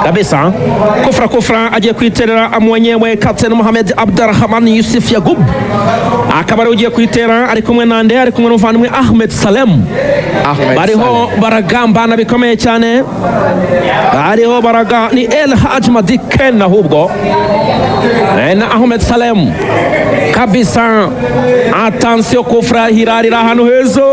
kabisa. Kufra agiye kwiterera mwenyewe Captain Mohamed Abdurrahman Yusuf Yagub akaba ari ugiye kwitera ari kumwe nande ari kumwe n'umuvandimwe Ahmed Salem bariho baragambana bikomeye cyane bariho baraga ni El Hadj Madiken ahubwo na Ahmed Salem kabisa. Attention Kufra hirarira hano hezo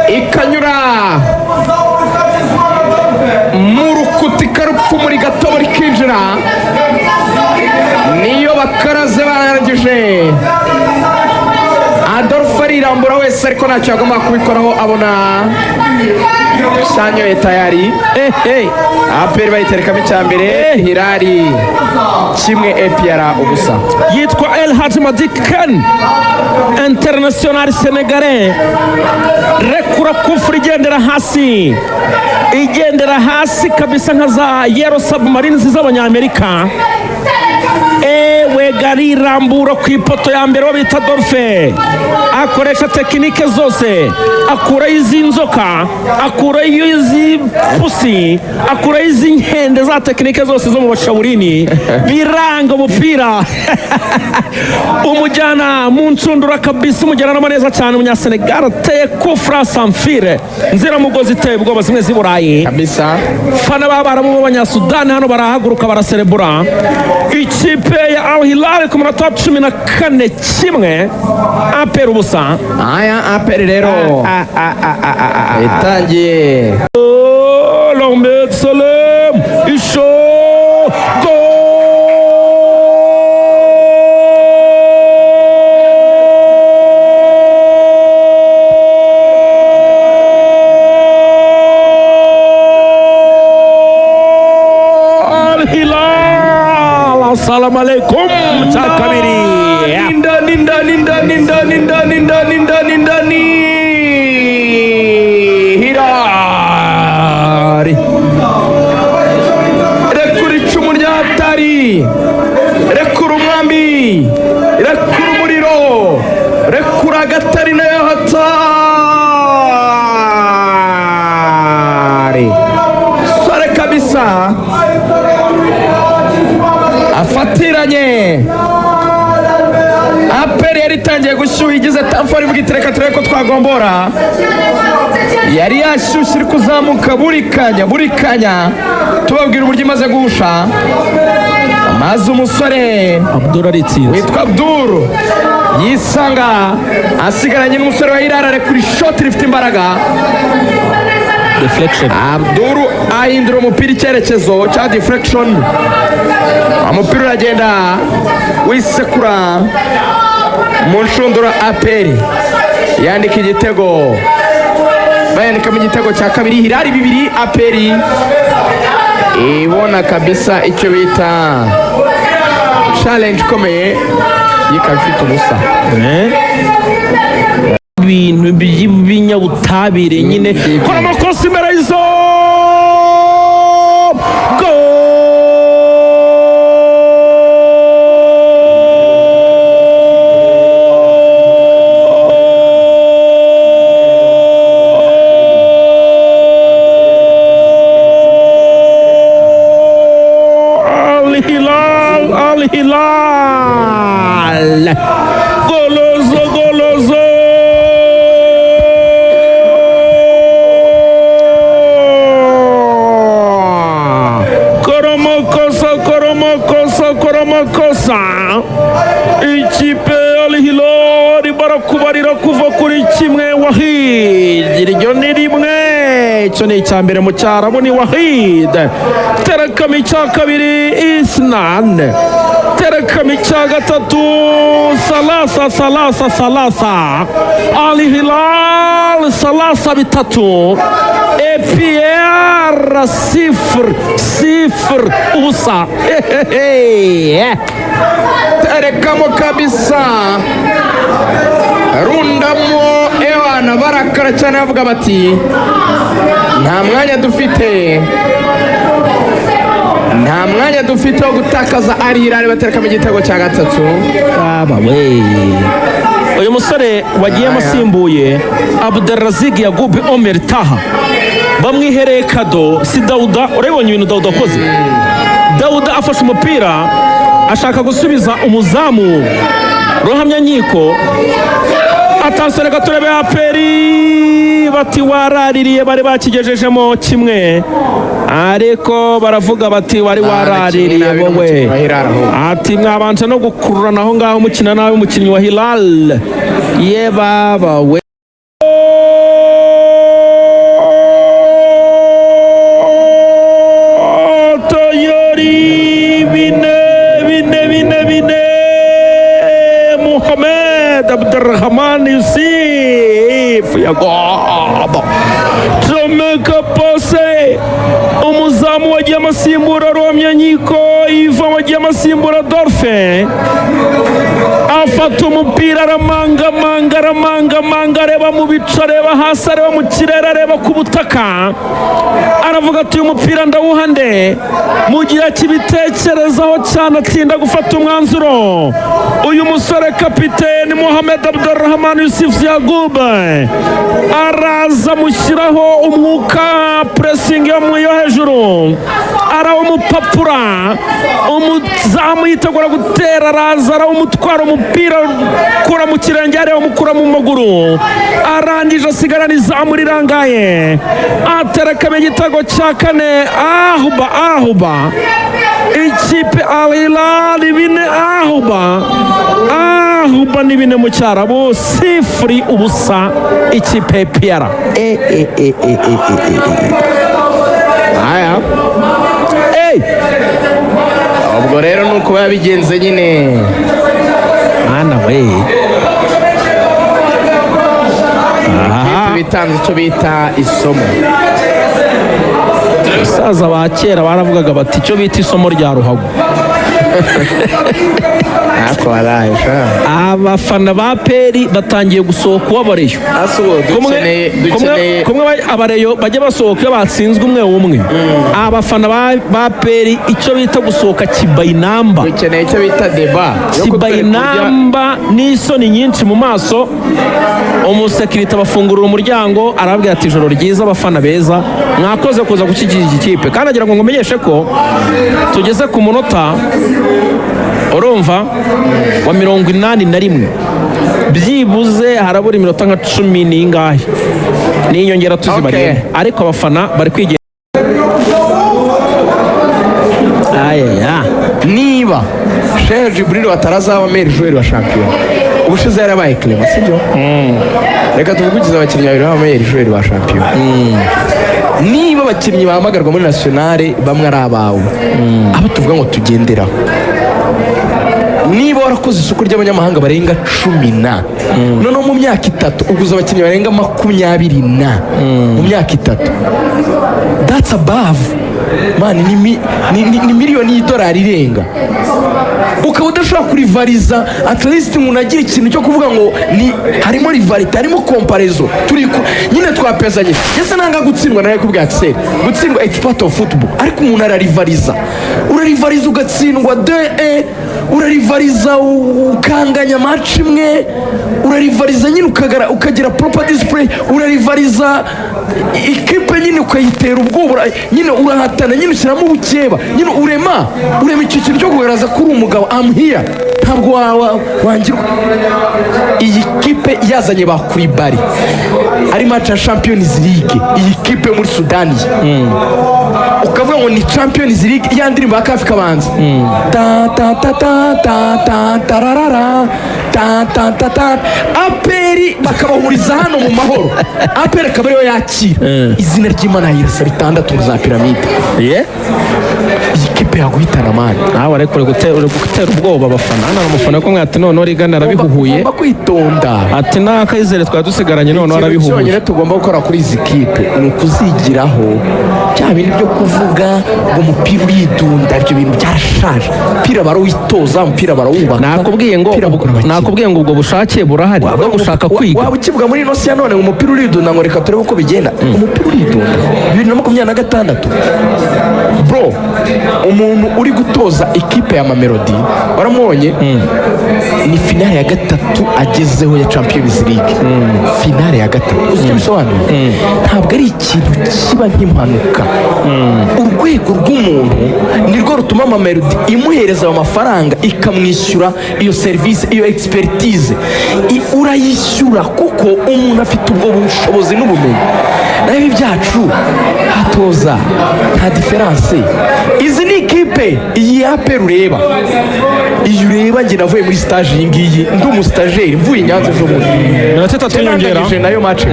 ikanyura murukutika rupfu muri gato bari kinjira niyo bakaraze barangije Adolphe arirambura wese ariko ntacyo agomba kubikoraho abona Sanyo tayari APR bayiterekamo icyambere Hilali kimwe APR ubusa. Yitwa El Hadj Madiken international sénégalais rekura Kufra igendera hasi kabisa nka za Yellow Submarines z'abanyamerika. Gari rambura ku ipoto ya mbere bita Adolphe akoresha tekinike zose, akura izi nzoka, akura izi pusi, akura izi nkende za tekinike zose zo mu bashaburini biranga umupira umujyana mu ncundura kabisa, umujyana n'amaneza cyane umunyasenegal ateye Kufra Samfire nzira mugozi iteye ubwoba zimwe z'Iburayi kabisa. Fana babaramu b'abanyasudani hano barahaguruka baraserebura ikipe ya Al Hilal ku munota 14 kimwe APR ubusa. Aya APR rero itangiye Ahmed Salem isho Assalamu alaikum Chakabiri Ninda Hilali rekura icumu ry'atari, rekura umwambi, rekura umuriro, rekura agatari nayo hatari sore kabisa afatiranye. APR yari itangiye gushyuha igize tamfari ivuga iti reka turebe ko twagombora, yari yashyushye iri kuzamuka buri kanya tubabwira uburyo imaze guhusha maze umusore witwa Abdul yisanga asigaranye n'umusore wa Hilal arekura ishoti rifite imbaraga. Deflection. Abdul ahindura umupira icyerekezo cya deflection, umupira uragenda wisekura mu nshundura. APR yandika igitego, bayandika mu gitego cya kabiri. Hilal 2 APR ibona kabisa icyo bita challenge ikomeye y'ikafite ubusa. Ibintu by'ibinyabutabire nyine kora amakosa imbere y'izo Al Hilal golozo koromokosa ikipe Al Hilal barakubarira kuva kuri kimwe Wahid iryo ni rimwe icyo ni icya mbere mu cyarabu ni Wahid terekamo icya kabiri Isnan terekamo icya gatatu salasa Al Hilal salasa bitatu EPR sifur ubusa terekamo kabisa rundamo ewana barakara cyane bavuga bati nta mwanya dufite wo gutakaza Al Hilal baterekamo igitego cya gatatu. uyu musore wagiyemo asimbuye Abdelrazig Yagub Omer Taha bamwihereye kado si Dawuda. urabibonye ibintu Dawuda akoze? Dawuda afashe umupira ashaka gusubiza umuzamu Ruhamyankiko atansoneka turebe aperi bati waraririye bari bakigejejemo kimwe ariko baravuga bati wari waraririye wowe ati mwabanje no gukururana aho ngaho mukina nawe umukinnyi wa Hilal ye baba we Abdurrahman Yusuf Yagob Jamaica pose umuzamu wagiye amasimbura Ruhamyankiko Iva wagiye amasimbura Dolphin afata umupira aramanga areba mu bice areba hasi areba mu kirere areba ku butaka aravuga ati uyu mupira ndawuha nde mu gihe akibitekerezaho cyane atinda gufata umwanzuro uyu musore kapiteni Mohamed Abdurrahman Yusuf Yagub araza mushyiraho umwuka pressing yo hejuru arawumupapura umuzamu yitegura gutera araza arawumutwara umupira kura mu kirenge areba mukura mu maguru arangije asigarana izamu rirangaye aterekamo igitego cya kane ahuba ikipe Al Hilal bine ahuba ni bine mu cyarabu sifuri ubusa ikipe Piara ubwo rero nuko babigenze nyine mwana we bitanze icyo bita isomo. abasaza ba kera baravugaga bati icyo bita isomo rya ruhago. Abafana ba peri batangiye gusohoka uwabareyo kumwe abareyo bajya basohoka iyo batsinzwe umwe abafana ba peri icyo bita gusohoka kibayinamba dukeneye icyo bita deba kibayinamba n'isoni nyinshi mu maso. Umusekirite abafungurira umuryango arababwira ati ijoro ryiza abafana beza mwakoze kuza gushyigikira iki kipe kandi agira ngo ngumenyeshe ko tugeze ku munota urumva wa 81 byibuze harabura iminota nka 10 n'ingahe n'inyongera tuzibariye ariko abafana bari kwigira niba Sheikh Jibril watarazaba maire joueur wa champion ubushize yarabaye Clement sibyo reka tuvugize abakinnyi babiri ba maire joueur wa champion niba abakinnyi bahamagarwa muri nationale bamwe ari abawe abo tuvuga ngo tugenderaho niba warakoze isuku ry'abanyamahanga barenga 10 noneho mu myaka 3 uguze abakinnyi barenga 20 mu myaka 3 that's above man ni miliyoni y'idolari irenga ukaba udashobora kurivariza at least umuntu agira ikintu cyo kuvuga ngo ni harimo rivalite harimo comparaison nyine twapezanye yese nanga gutsindwa nawe kubwa Axel gutsindwa it's part of football ariko umuntu ararivariza ugatsindwa 2-1 urarivariza ukanganya match imwe urarivariza nyine ukagira proper display urarivariza ikipe nyine ukayitera ubwoba nyine urahatana nyine ushyiramo ubukeba nyine urema icyo kintu cyo kugaragaza ko uri umugabo I'm here ntabwo wangirwa. Iyi kipe yazanye ba Koulibaly ari match ya Champions League iyi kipe muri Sudani ukavuga ngo ni Champions League ya ndirimbo ya Kafi Kabanza ta ta ta ta ta ta tararara ta ta ta ta aperi bakabahuriza hano mu mahoro aperi akaba ariyo yakira izina ry'Imana yirasa bitandatu za piramide ye iyi kipe yaguhitana mani nawe ariko uri gutera ubwoba abafana hano umufana ko mwati none rigana arabihuhuye ugomba kwitonda ati nta kayizere twari dusigaranye none arabihuhuye cyonyine tugomba gukora kuri izi kipe ni ukuzigiraho bya bintu byo kuvuga ngo umupira uridunda ibyo bintu byarashaje umupira barawitoza umupira barawubaka nakubwiye ngo ubwo bushake burahari bwo gushaka kwiga waba ukivuga muri ino si ya none ngo umupira uridunda ngo reka turebe uko bigenda umupira uridunda 2026 bro umuntu uri gutoza ikipe ya Mamelodi waramubonye ni finale ya gatatu agezeho ya Champions League finale ya gatatu uzi bisobanuye ntabwo ari ikintu kiba nk'impanuka urwego rw'umuntu nirwo rutuma Mamelodi imuhereza ayo mafaranga ikamwishyura iyo service iyo expertise urayishyura kuko umuntu afite ubwo bushobozi n'ubumenyi naho ibi byacu hatoza nta diferanse izi ni ikipe iyi APR ureba iyi ureba njye navuye muri stage iyi ngiyi ndi umustajeri mvuye Nyanza ejo bundi natatu nyongera nayo match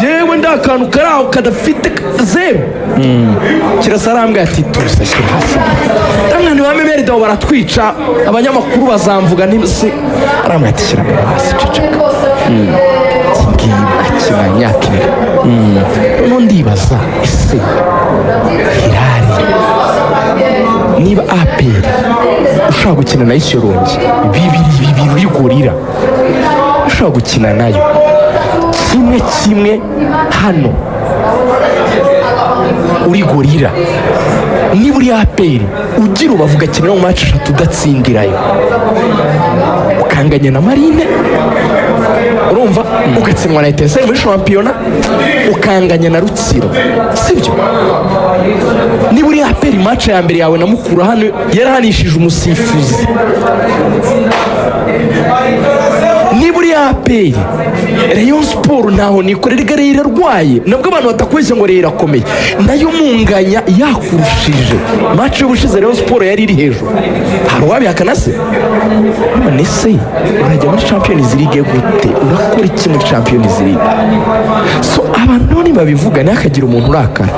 jewe ndakantu karaho kadafite zero kirasarambwe ati turasakira hasi tamwe wa Memeri dawo baratwica abanyamakuru bazamvuga ntibisi aramwe ati shyira hasi ceceka kina nyakira none ndibaza ese Hilali niba APR ushaka gukina nayo Shyorongi bibiri uri Gorira ushaka gukina nayo kimwe hano uri Gorira niba uri APR ugira ubavuga kina mu match 3 udatsindirayo ukanganya na Marine urumva ugatsinwa na Etincelle muri shampiyona ukanganya na Rutsiro sibyo niba uri APR match ya mbere yawe na Mukura hano yarahanishije umusifuzi niba uri APR Rayon Sport ntaho nikorera igare irarwaye nabwo abantu batakwese ngo rero irakomeye nayo munganya yakurushije match y'ubushize Rayon Sport yari iri hejuru hari wabihakana se none se urajya muri Champions League gute urakora iki muri Champions League so abantu none babivuga nakagira umuntu urakara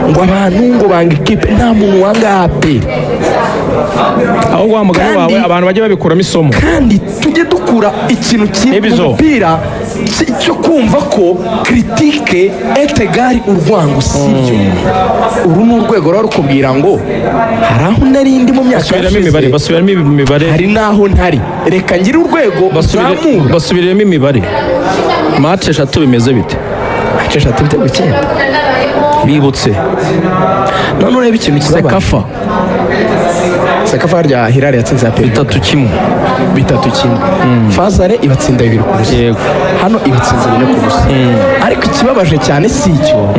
ngo abantu ngo banga ikipe nta muntu wanga APR aho wa mugani wawe abantu bajye babikuramo isomo kandi tujye dukura ikintu cy'umupira cyo kumva ko critique est égal urwango sibyo uru ni urwego rwo rukubwira ngo hari aho nari ndi mu myaka basubiramo imibare hari naho ntari reka ngire urwego basubiremo imibare match 3 bimeze bite match 3 bitego 9 bibutse none ureba ikintu kibabaye Sekafa rya Hilali yatsinze APR 3-1 Fazare ibatsinda 2 ku busa hano ibatsinze 4 ku busa ariko ikibabaje cyane si icyo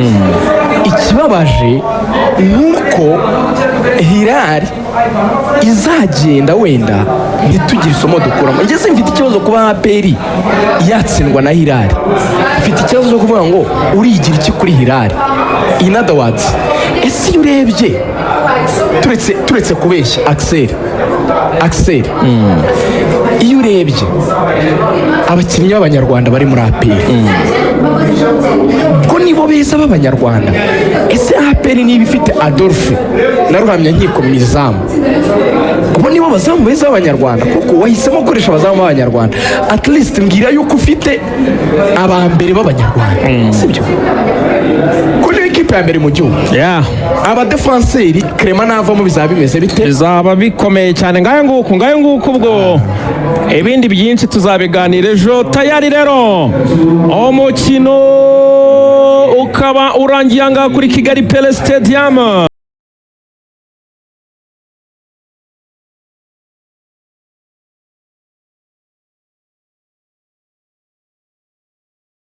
ikibabaje nuko Hilali izagenda wenda ntitugire isomo dukuramo ngeze mfite ikibazo kuba APR yatsindwa na Hilali mfite ikibazo cyo kuvuga ngo urigira iki kuri Hilali in other words ese urebye turetse kubeshya Axel iyo urebye abakinnyi b'abanyarwanda bari muri APR ko nibo beza b'abanyarwanda ese APR niba ifite Adolphe na Ruhamya Nkiko mu izamu kuko nibo bazamu beza b'abanyarwanda kuko wahisemo gukoresha abazamu b'abanyarwanda at least mbwira yuko ufite abambere b'abanyarwanda sibyo kuri ikipe ya mbere mu gihugu abadefenseri Clement navamo bizaba bimeze bite bizaba bikomeye cyane ngayo nguko ubwo ibindi byinshi tuzabiganira ejo tayari rero umukino ukaba urangiye ngaha kuri Kigali Pele Stadium.